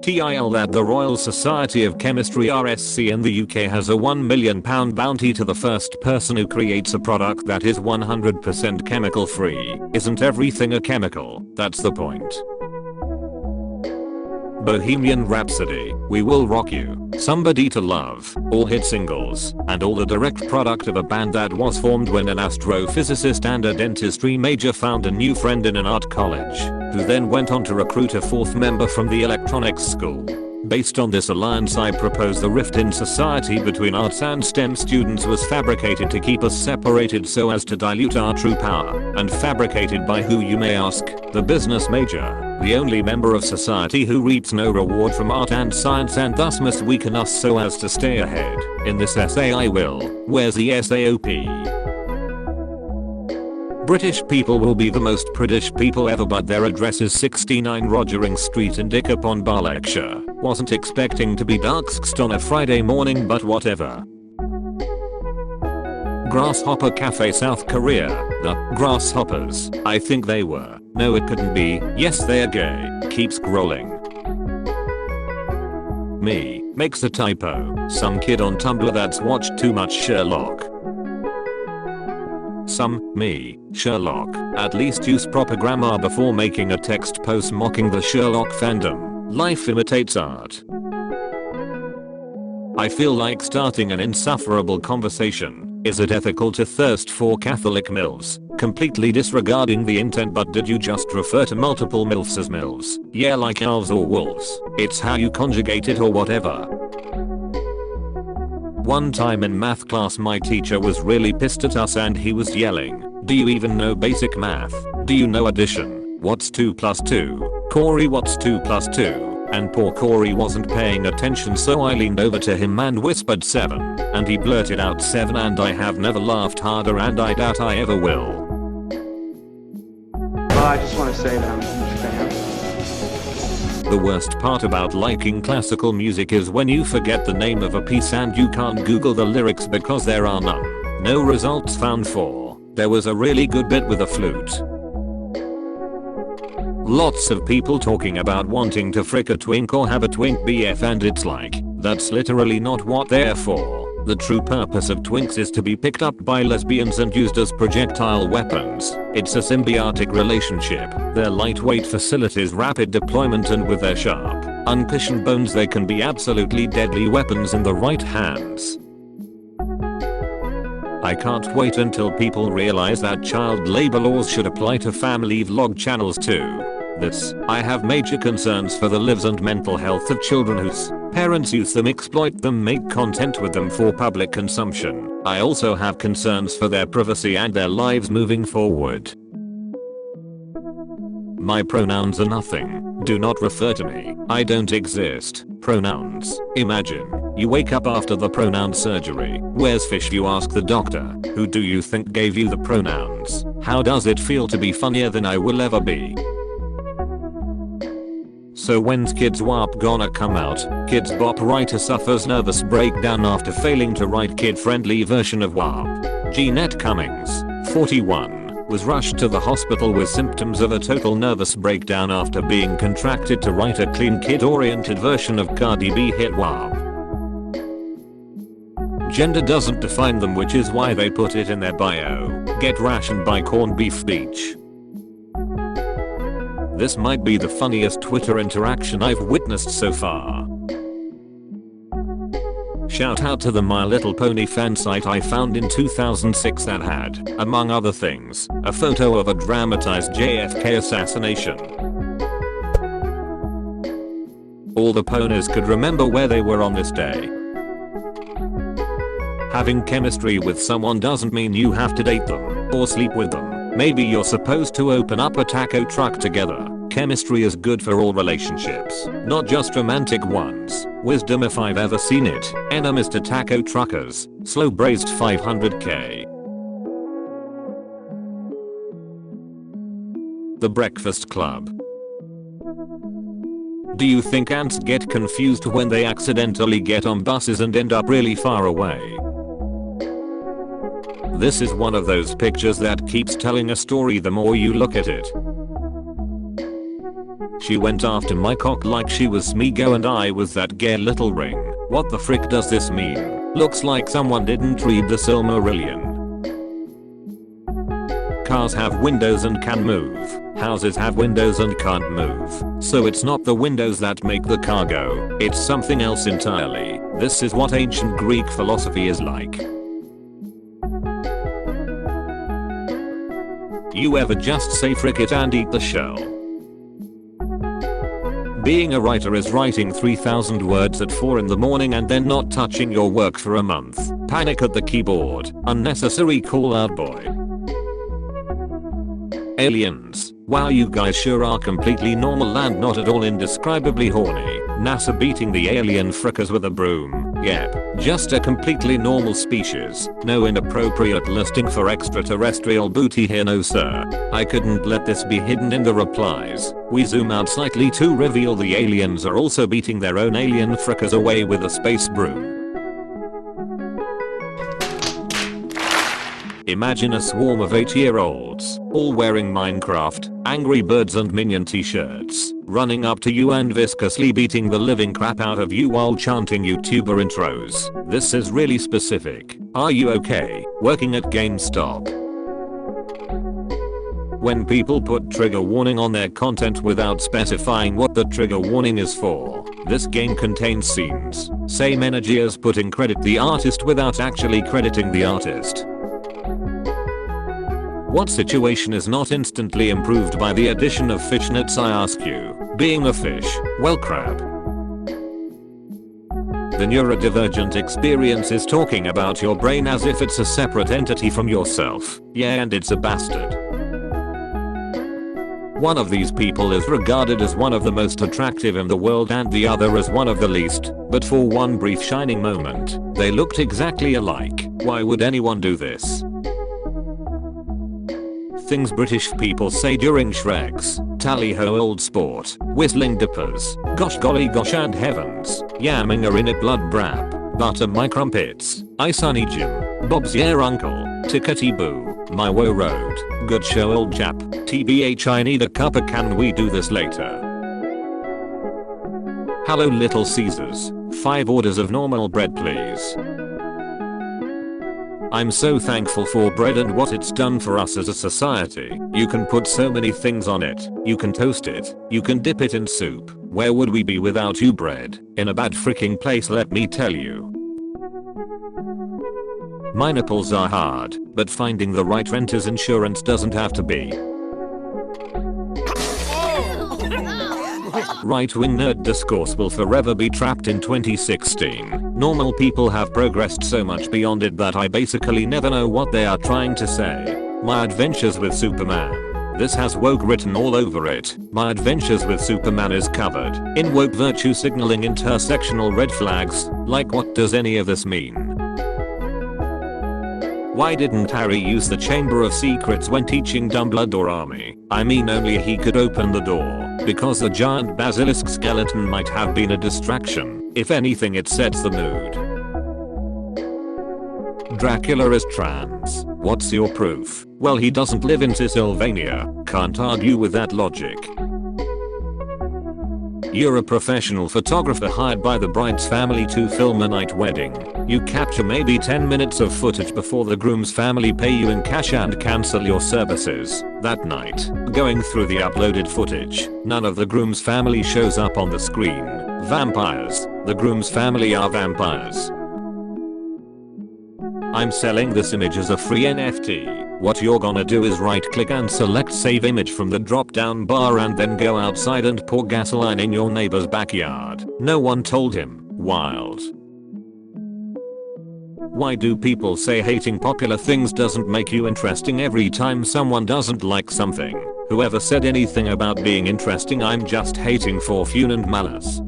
TIL that the Royal Society of Chemistry RSC in the UK has a £1 million bounty to the first person who creates a product that is 100% chemical free. Isn't everything a chemical? That's the point. Bohemian Rhapsody, We Will Rock You, Somebody to Love, all hit singles, and all the direct product of a band that was formed when an astrophysicist and a dentistry major found a new friend in an art college, who then went on to recruit a fourth member from the electronics school. Based on this alliance, I propose the rift in society between arts and STEM students was fabricated to keep us separated so as to dilute our true power, and fabricated by who, you may ask? The business major, the only member of society who reaps no reward from art and science and thus must weaken us so as to stay ahead. In this essay I will, where's the SAOP? British people will be the most British people ever, but their address is 69 Rogering Street in Dick-upon-Bar, Berkshire. Wasn't expecting to be darksked on a Friday morning, but whatever. Grasshopper Cafe, South Korea. The Grasshoppers. I think they were. No, it couldn't be. Yes, they're gay. Keep scrolling. Me. Makes a typo. Some kid on Tumblr that's watched too much Sherlock. Me, Sherlock. At least use proper grammar before making a text post mocking the Sherlock fandom. Life imitates art. I feel like starting an insufferable conversation. Is it ethical to thirst for Catholic MILFs? Completely disregarding the intent, but did you just refer to multiple MILFs as MILFs? Yeah, like elves or wolves. It's how you conjugate it or whatever. One time in math class my teacher was really pissed at us and he was yelling, "Do you even know basic math? Do you know addition? What's 2 plus 2? Corey, what's 2 plus 2? And poor Corey wasn't paying attention, so I leaned over to him and whispered 7. And he blurted out 7, and I have never laughed harder and I doubt I ever will. Well, I just want to say that I'm a huge fan. The worst part about liking classical music is when you forget the name of a piece and you can't Google the lyrics because there are none. No results found for. There was a really good bit with a flute. Lots of people talking about wanting to frick a twink or have a twink BF, and it's like, that's literally not what they're for. The true purpose of twinks is to be picked up by lesbians and used as projectile weapons. It's a symbiotic relationship. Their lightweight facilities rapid deployment, and with their sharp, uncushioned bones they can be absolutely deadly weapons in the right hands. I can't wait until people realize that child labor laws should apply to family vlog channels too. I have major concerns for the lives and mental health of children whose parents use them, exploit them, make content with them for public consumption. I also have concerns for their privacy and their lives moving forward. My pronouns are nothing. Do not refer to me. I don't exist. Pronouns. Imagine you wake up after the pronoun surgery. Where's fish? You ask the doctor. Who do you think gave you the pronouns? How does it feel to be funnier than I will ever be? So when's Kids WAP gonna come out? Kids Bop writer suffers nervous breakdown after failing to write kid-friendly version of WAP. Jeanette Cummings, 41, was rushed to the hospital with symptoms of a total nervous breakdown after being contracted to write a clean kid-oriented version of Cardi B hit WAP. Gender doesn't define them, which is why they put it in their bio. Get rationed by Corned Beef Beach. This might be the funniest Twitter interaction I've witnessed so far. Shout out to the My Little Pony fan site I found in 2006 that had, among other things, a photo of a dramatized JFK assassination. All the ponies could remember where they were on this day. Having chemistry with someone doesn't mean you have to date them or sleep with them. Maybe you're supposed to open up a taco truck together. Chemistry is good for all relationships, not just romantic ones. Wisdom if I've ever seen it. Enemies to taco truckers. Slow braised 500k. The Breakfast Club. Do you think ants get confused when they accidentally get on buses and end up really far away? This is one of those pictures that keeps telling a story the more you look at it. She went after my cock like she was Smeagol and I was that gay little ring. What the frick does this mean? Looks like someone didn't read the Silmarillion. Cars have windows and can move. Houses have windows and can't move. So it's not the windows that make the car go. It's something else entirely. This is what ancient Greek philosophy is like. You ever just say frick it and eat the shell? Being a writer is writing 3,000 words at 4 in the morning and then not touching your work for a month. Panic at the keyboard. Unnecessary call out boy. Aliens. Wow, you guys sure are completely normal and not at all indescribably horny. NASA beating the alien frickers with a broom. Yep, just a completely normal species. No inappropriate listing for extraterrestrial booty here, no sir. I couldn't let this be hidden in the replies. We zoom out slightly to reveal the aliens are also beating their own alien frickers away with a space broom. Imagine a swarm of 8-year-olds, all wearing Minecraft, Angry Birds and Minion t-shirts, running up to you and viscously beating the living crap out of you while chanting YouTuber intros. This is really specific. Are you okay? Working at GameStop. When people put trigger warning on their content without specifying what the trigger warning is for. This game contains scenes. Same energy as putting credit the artist without actually crediting the artist. What situation is not instantly improved by the addition of fishnets, I ask you? Being a fish? Well, crap. The neurodivergent experience is talking about your brain as if it's a separate entity from yourself. Yeah, and it's a bastard. One of these people is regarded as one of the most attractive in the world and the other as one of the least, but for one brief shining moment, they looked exactly alike. Why would anyone do this? Things British people say during Shrek's, tally-ho old sport, whistling dippers, gosh golly gosh and heavens, yamming are in it blood brap, butter my crumpets, I sunny Jim, Bob's your uncle, tickety boo, my woe road, good show old chap, tbh I need a cuppa can we do this later? Hello Little Caesars, 5 orders of normal bread please. I'm so thankful for bread and what it's done for us as a society. You can put so many things on it. You can toast it. You can dip it in soup. Where would we be without you, bread? In a bad freaking place, let me tell you. My nipples are hard, but finding the right renter's insurance doesn't have to be. Right-wing nerd discourse will forever be trapped in 2016. Normal people have progressed so much beyond it that I basically never know what they are trying to say. My adventures with Superman. This has woke written all over it. My adventures with Superman is covered in woke virtue signaling intersectional red flags. Like, what does any of this mean? Why didn't Harry use the Chamber of Secrets when teaching Dumbledore army? I mean, only he could open the door. Because the giant basilisk skeleton might have been a distraction. If anything, it sets the mood. Dracula is trans. What's your proof? Well, he doesn't live in Transylvania. Can't argue with that logic. You're a professional photographer hired by the bride's family to film a night wedding. You capture maybe 10 minutes of footage before the groom's family pay you in cash and cancel your services. That night, going through the uploaded footage, none of the groom's family shows up on the screen. Vampires. The groom's family are vampires. I'm selling this image as a free NFT. What you're gonna do is right click and select save image from the drop down bar and then go outside and pour gasoline in your neighbor's backyard. No one told him. Wild. Why do people say hating popular things doesn't make you interesting every time someone doesn't like something? Whoever said anything about being interesting? I'm just hating for fun and malice.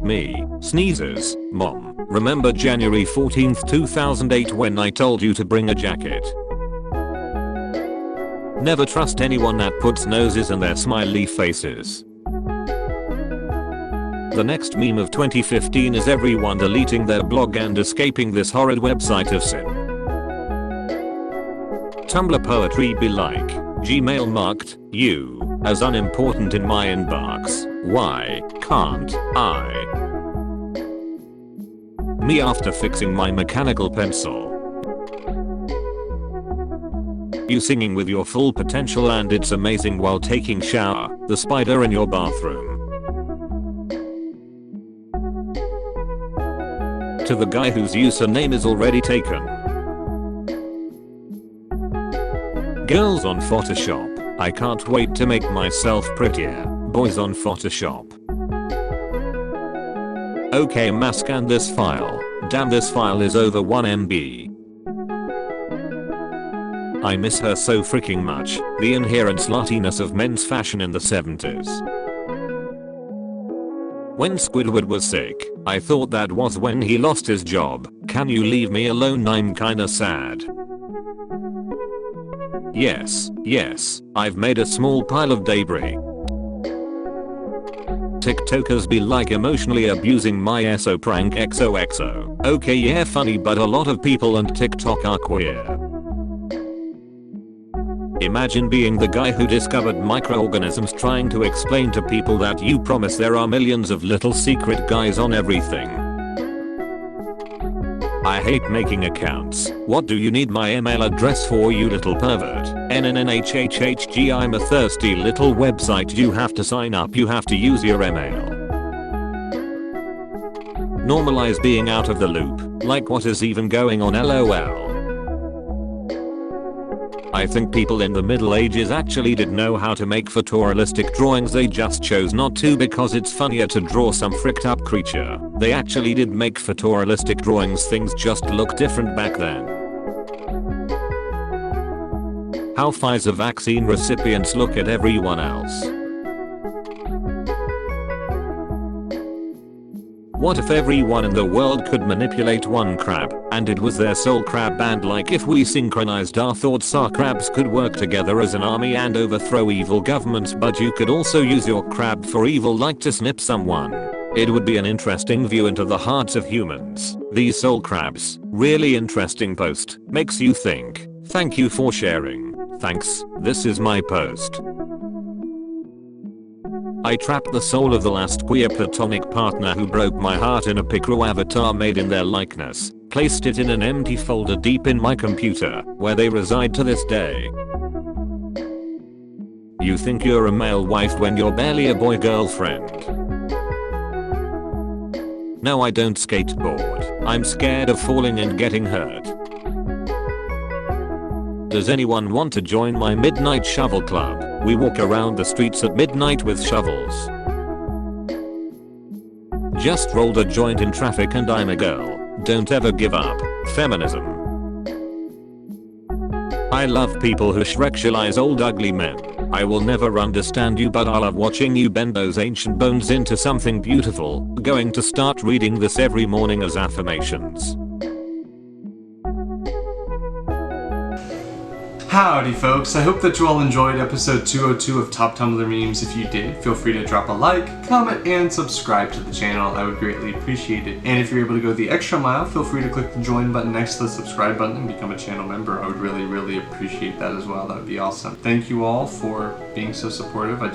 Me. Sneezes. Mom. Remember January 14th 2008 when I told you to bring a jacket? Never trust anyone that puts noses in their smiley faces. The next meme of 2015 is everyone deleting their blog and escaping this horrid website of sin. Tumblr poetry be like, Gmail marked, You, as unimportant in my inbox. Why can't I? Me after fixing my mechanical pencil. You singing with your full potential and it's amazing while taking shower. The spider in your bathroom. To the guy whose username is already taken. Girls on Photoshop. I can't wait to make myself prettier. Boys on Photoshop. Okay, scan this file. Damn, this file is over 1 MB. I miss her so freaking much. The inherent sluttiness of men's fashion in the 70s. When Squidward was sick, I thought that was when he lost his job. Can you leave me alone? I'm kinda sad. Yes, I've made a small pile of debris. TikTokers be like emotionally abusing my SO prank XOXO. Okay, yeah, funny, but a lot of people on TikTok are queer. Imagine being the guy who discovered microorganisms trying to explain to people that you promise there are millions of little secret guys on everything. I hate making accounts. What do you need my email address for, you little pervert? NNNHHHG, I'm a thirsty little website. You have to sign up, you have to use your email. Normalize being out of the loop. Like, what is even going on, LOL. I think people in the Middle Ages actually did know how to make photorealistic drawings, they just chose not to because it's funnier to draw some fricked up creature. They actually did make photorealistic drawings, things just look different back then. How Pfizer vaccine recipients look at everyone else. What if everyone in the world could manipulate one crab, and it was their sole crab, and like if we synchronized our thoughts, our crabs could work together as an army and overthrow evil governments, but you could also use your crab for evil, like to snip someone. It would be an interesting view into the hearts of humans. These soul crabs. Really interesting post. Makes you think. Thank you for sharing. Thanks. This is my post. I trapped the soul of the last queer platonic partner who broke my heart in a picro avatar made in their likeness. Placed it in an empty folder deep in my computer, where they reside to this day. You think you're a male wife when you're barely a boy girlfriend. No, I don't skateboard. I'm scared of falling and getting hurt. Does anyone want to join my midnight shovel club? We walk around the streets at midnight with shovels. Just rolled a joint in traffic and I'm a girl. Don't ever give up. Feminism. I love people who Shrekshalize old ugly men. I will never understand you, but I love watching you bend those ancient bones into something beautiful. Going to start reading this every morning as affirmations. Howdy folks, I hope that you all enjoyed episode 202 of Top Tumblr Memes. If you did, feel free to drop a like, comment, and subscribe to the channel. I would greatly appreciate it. And if you're able to go the extra mile, feel free to click the join button next to the subscribe button and become a channel member. I would really appreciate that as well. That would be awesome. Thank you all for being so supportive. I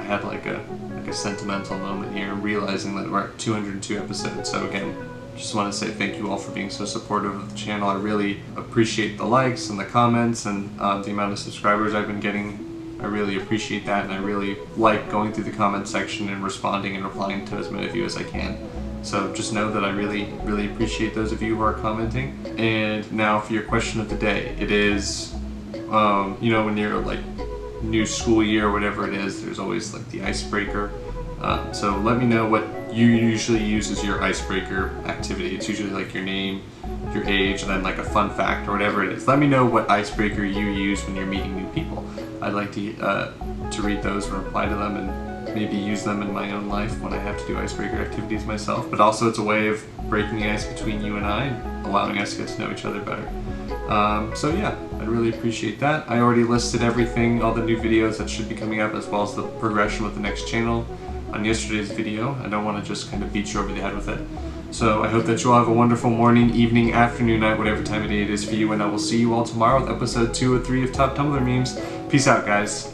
had like a sentimental moment here, realizing that we're at 202 episodes. So again, just want to say thank you all for being so supportive of the channel. I really appreciate the likes and the comments and the amount of subscribers I've been getting. I really appreciate that, and I really like going through the comment section and responding and replying to as many of you as I can. So just know that I really appreciate those of you who are commenting. And now for your question of the day. It is, you know, when you're like new school year or whatever it is, there's always like the icebreaker. So let me know what you usually use as your icebreaker activity. It's usually like your name, your age, and then like a fun fact or whatever it is. Let me know what icebreaker you use when you're meeting new people. I'd like to read those and reply to them and maybe use them in my own life when I have to do icebreaker activities myself. But also it's a way of breaking the ice between you and I and allowing us to get to know each other better. So yeah, I'd really appreciate that. I already listed everything, all the new videos that should be coming up, as well as the progression with the next channel on yesterday's video. I don't want to just kind of beat you over the head with it. So I hope that you all have a wonderful morning, evening, afternoon, night, whatever time of day it is for you, and I will see you all tomorrow with episode 203 of Top Tumblr Memes. Peace out, guys.